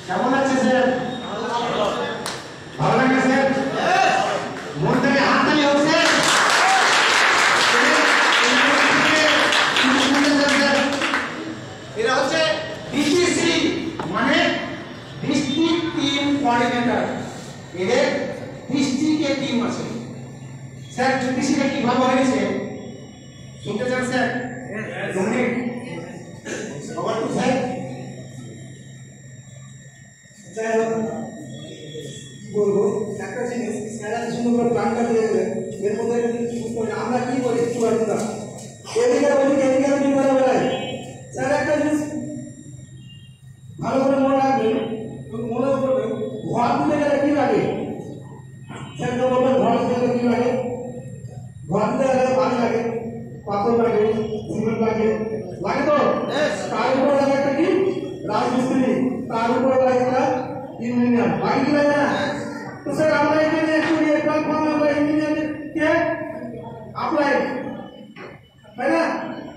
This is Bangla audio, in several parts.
কেমন আছে স্যার? ভালো লাগে স্যার? মন থেকে হাততালি হোক স্যার। এরা হচ্ছে ডিসিসি মানে ডিস্ট্রিক্ট টিম কোঅর্ডিনেটর। এদের ডিস্ট্রিক্টে টিম আছে স্যার। ডিসিটা কিভাবে হয়েছে শুনতে চান sir? Dominic over to sir. বলবো একটা জিনিস স্যার সুন্দর প্ল্যানটা দিয়ে দেবেন। এর মধ্যে আমরা কি করি স্টুডেন্টরা এদিকে ওদিকে এদিকে ওদিকে করে বেড়াই। স্যার একটা জিনিস ভালো করে মনে রাখবেন, মনে করবেন ঘর দিতে গেলে কি লাগে? স্যার তো বলবেন ঘর দিতে গেলে কি লাগে? ঘর দিতে গেলে পানি লাগে, পাথর লাগে, সিমেন্ট লাগে, লাগে তো? তার উপরে লাগে একটা কি রাজমিস্ত্রি, তার উপরে লাগে একটা ইঞ্জিনিয়ার, লাগে কি লাগে না? তো স্যার আমরা এখানে একটু প্ল্যাটফর্ম আমরা ইঞ্জিনিয়ারকে অ্যাপ্লাই, তাই না?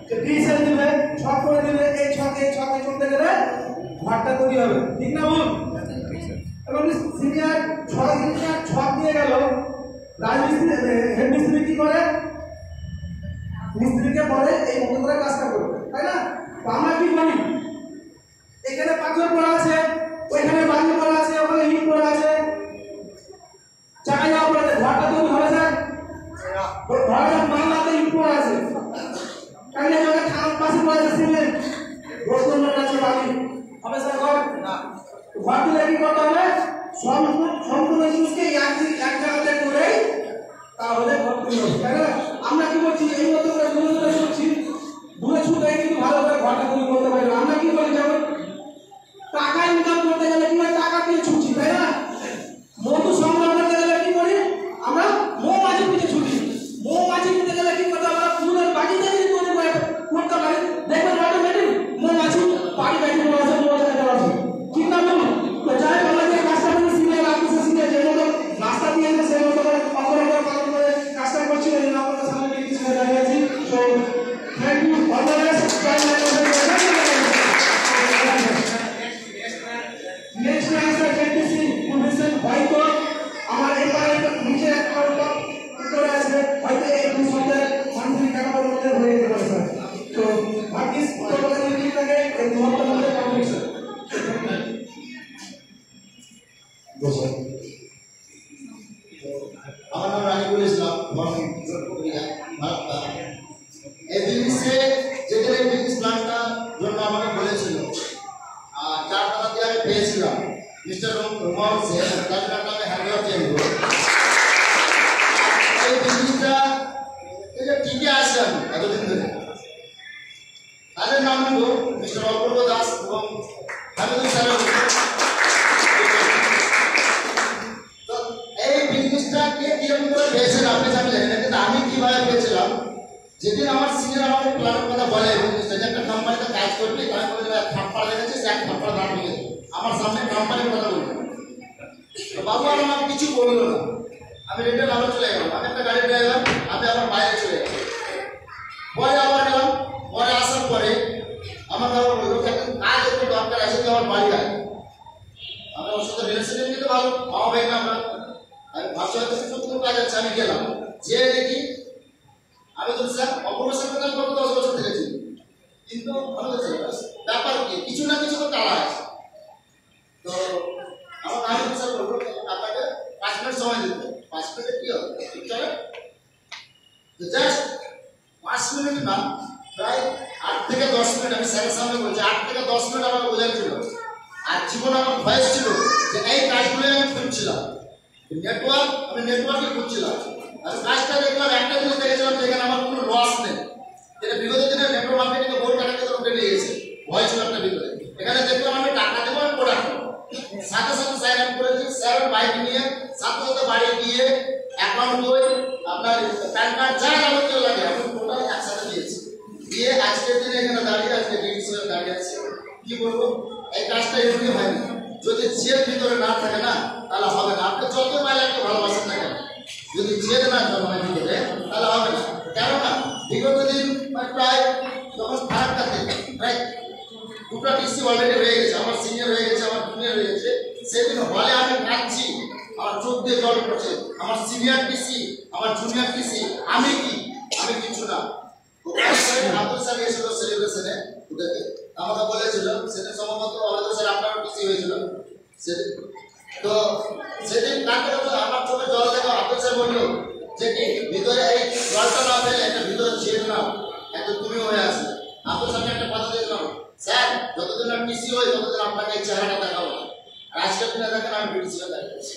যে ডিসেল দিবে, ছক করে দিবে, এই ছকে করতে গেলে ঘরটা তৈরি হবে, ঠিক না বল? এবং সিনিয়র ছক দিয়ে গেল, রাজমিস্ত্রি হেড মিস্ত্রি কি করে? মিস্ত্রিকে বলে এই মতো করে কাজটা করবে, তাই না? তো আমরা কি করি? এখানে পাথর পড়া আছে, ওইখানে বালি পড়া আছে, ওখানে ইট পড়া আছে, চাকা যাওয়া পড়া আছে, ঘরটা তৈরি হবে স্যার? ঘরের বাংলাতে ইট পড়া আছে, কাইলে জায়গা থাম পাশে পড়া আছে সিমেন্ট, রোস্তম আছে বালি, হবে স্যার ঘর? না। ঘর দিলে কি করতে হবে? সম্পূর্ণ জিনিসকে এক জায়গাতে করে তাহলে ঘর তৈরি হবে, তাই না? আমরা কি করছি? এই মতো করে দূরে ছুটছি, দূরে ছুটে কিন্তু ভালো করে ঘরটা তৈরি করতে পারি না। আমরা কি করি? যেমন টাকা ইনকাম করতে গেলে কি হয়? টাকা দিয়ে ছুটছি, তাই না? মধু সংগ্রহ করতে গেলে কি করি? আমরা মৌমাছি পিছিয়ে ছুটি। মৌমাছি পিছিয়ে গেলে কি করতে? আমরা ফুলের বাগিচা যদি তৈরি করতে পারি, দেখবেন অটোমেটিক মৌমাছি বাড়ি বাইরে বসে মৌমাছি খেতে পারছে, ঠিক না বলুন? তো যাই বলা যে কাজটা করে সিনিয়র অফিসার সিনিয়র যে মতো রাস্তা দিয়ে সেই মতো করে অপরাধ পালন করে কাজটা করছি। এই আপনাদের সামনে কিছু দাঁড়িয়ে আছি। So thank you all the best. Next answer দেখতেছি প্রফেসর হয়তো আমার এবারে নিচে একটা উত্তর আছে, হয়তো এই দুই শব্দের সাংস্কৃতিক কাঠামোর মধ্যে হয়ে যেতে পারে স্যার। তো বাকি উত্তরগুলো ঠিক থাকে এই দুই শব্দের মধ্যে কম্বিনেশন। আমার নাম রানিকুল ইসলাম, এই বিজনেসে যেখানে বিজনেস প্ল্যানটা জন্য আমাকে বলেছিল, যার কথা দিয়ে আমি পেয়েছিলাম মিস্টার রোমান সে তার নামটা আমি হ্যান্ডওভার করব। এই বিজনেসটা টিকে আছে আমি এতদিন ধরে। তাদের নাম হল মিস্টার অপূর্ব দাস এবং হামিদুল স্যার। তো এই বিজনেসটা কে কিরকম করে পেয়েছেন আপনি জানেন না, কিন্তু আমি কিভাবে পেয়েছিলাম, যেদিন আমার সিনিয়র আমাকে প্ল্যানের কথা বলে বিজনেসটা যে একটা কোম্পানিতে কাজ করবি, তাই বলে থাপ্পড় লেগেছে, সে এক থাপ্পড় দাঁড় নিয়ে আমার সামনে কোম্পানির কথা বলল। তো বাবু আর আমাকে কিছু বললো না, আমি রিটার্ন আবার চলে গেলাম। আমি একটা গাড়ি ড্রাইভার, আমি আবার বাইরে চলে গেলাম। পরে আবার গেলাম, পরে আসার পরে আমার বাবা বললো যে একটা কাজ একটু দরকার আছে, তো আমার বাড়ি আয়। আমরা ওর সাথে রিলেশনশিপ কিন্তু ভালো, মামা ভাই না আমরা। আমি ভাবছি হয়তো কোনো কাজ আছে, আমি গেলাম, যে দেখি আমি তো স্যার অপারেশন কথা কত 10 বছর দেখেছি, কিন্তু আমি বলছি ব্যাপার কি, কিছু না কিছু তো টালা আছে। তো আমার আমি স্যার বলবো আপনাকে 5 মিনিট সময় দিতে। 5 মিনিটে কি হবে চলে? তো জাস্ট 5 মিনিট না, প্রায় 8 থেকে 10 মিনিট আমি স্যারের সামনে বলছি, 8 থেকে 10 মিনিট আমাকে বোঝাচ্ছিল। আর জীবন আমার ভয়েস ছিল যে এই কাজগুলো আমি করছিলাম, নেটওয়ার্ক, আমি নেটওয়ার্কে খুঁজছিলাম। আমি কাজটা দেখলাম, একটা জিনিস দেখেছিলাম যে এখানে আমার কোনো লস নেই। যেটা বিগত দিনে নেটওয়ার্ক মার্কেটিং বোর্ড কাটাকে তো উঠে নিয়ে গেছে, ভয় ছিল একটা ভিতরে। এখানে দেখলাম আমি টাকা দেবো, আমি প্রোডাক্ট সাথে সাথে সাইন আপ করেছি। স্যার বাইক নিয়ে সাথে সাথে বাড়ি গিয়ে অ্যাকাউন্ট বই, আপনার প্যান কার্ড যা যাবতীয় লাগে আমি টোটাল একসাথে দিয়েছি। দিয়ে আজকের দিনে এখানে দাঁড়িয়ে, আজকে ডিসিশনে দাঁড়িয়ে আছে। কি বলবো, এই কাজটা এমনি হয়নি। যদি জেদ ভিতরে না থাকে না তাহলে হবে না। আপনি যত মাইলাকে ভালোবাসেন না কেন, যদি জেদ না জন্মায় ভিতরে তাহলে হবে না। কেননা বিগত দিন প্রায় যখন খারাপ কাটে প্রায় দুটো টিসি অলরেডি হয়ে গেছে, আমার সিনিয়র হয়ে গেছে, আমার জুনিয়র হয়ে গেছে। সেদিন হলে আমি কাঁদছি, আমার চোখ দিয়ে জল পড়ছে। আমার সিনিয়র টিসি, আমার জুনিয়র টিসি, আমি কি, আমি কিছু না। আব্দুল স্যার এসেছিল সেলিব্রেশনে, ওদেরকে আমাকে বলেছিল সেদিন সম্ভবত আব্দুল স্যার আপনারও টিসি হয়েছিল সেদিন। তো সেদিন কাঁদতে কাঁদতে আমার চোখে জল দেখো আব্দুল স্যার বললো যে কি ভিতরে এই জলটা না ফেলে একটা ভিতরে ছেড়ে নাও, একটা তুমি হয়ে আসবে। আব্দুল স্যারকে একটা কথা দিয়েছিলাম, স্যার যতদিন আমি টিসি হই ততদিন আপনাকে এই চেহারাটা দেখাবো। আর আজকের দিনে দেখেন আমি বিটিসিও দেখাচ্ছি।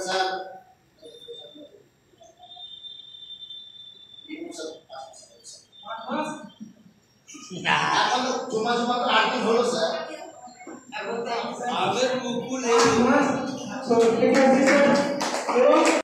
স্যার এখন তো জমা তো 8 দিন হলো স্যার। আগের মুকুল এই মাস, so ঠিক আছে স্যার।